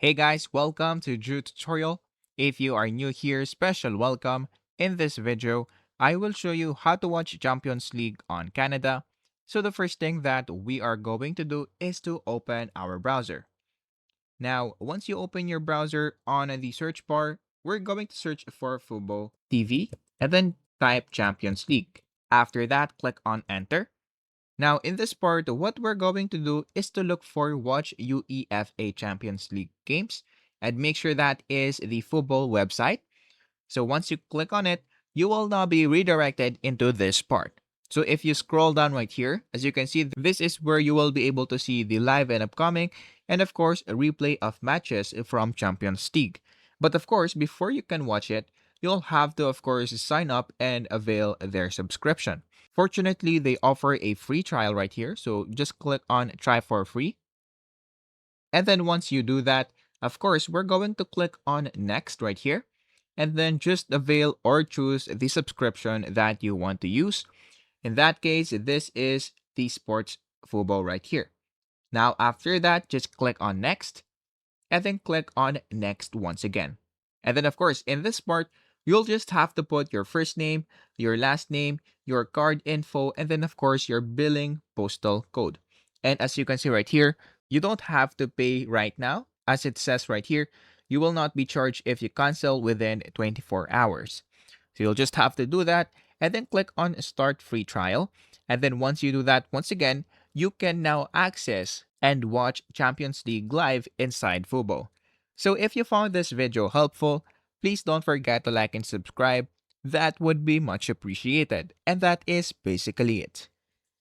Hey guys, welcome to Drew Tutorial. If you are new here, special welcome. In this video, I will show you how to watch Champions League on Canada. So the first thing that we are going to do is to open our browser. Now, once you open your browser on the search bar, we're going to search for FuboTV and then type Champions League. After that, click on enter. Now, in this part, what we're going to do is to look for Watch UEFA Champions League games and make sure that is the football website. So once you click on it, you will now be redirected into this part. So if you scroll down right here, as you can see, this is where you will be able to see the live and upcoming, and of course, a replay of matches from Champions League. But of course, before you can watch it, you'll have to, of course, sign up and avail their subscription. Fortunately, they offer a free trial right here. So just click on try for free. And then once you do that, of course, we're going to click on next right here. And then just avail or choose the subscription that you want to use. In that case, this is the Sports Fubo right here. Now, after that, just click on next and then click on next once again. And then, of course, in this part, you'll just have to put your first name, your last name, your card info, and then, of course, your billing postal code. And as you can see right here, you don't have to pay right now. As it says right here, you will not be charged if you cancel within 24 hours. So you'll just have to do that and then click on Start Free Trial. And then once you do that, once again, you can now access and watch Champions League live inside Fubo. So if you found this video helpful, please don't forget to like and subscribe. That would be much appreciated. And that is basically it.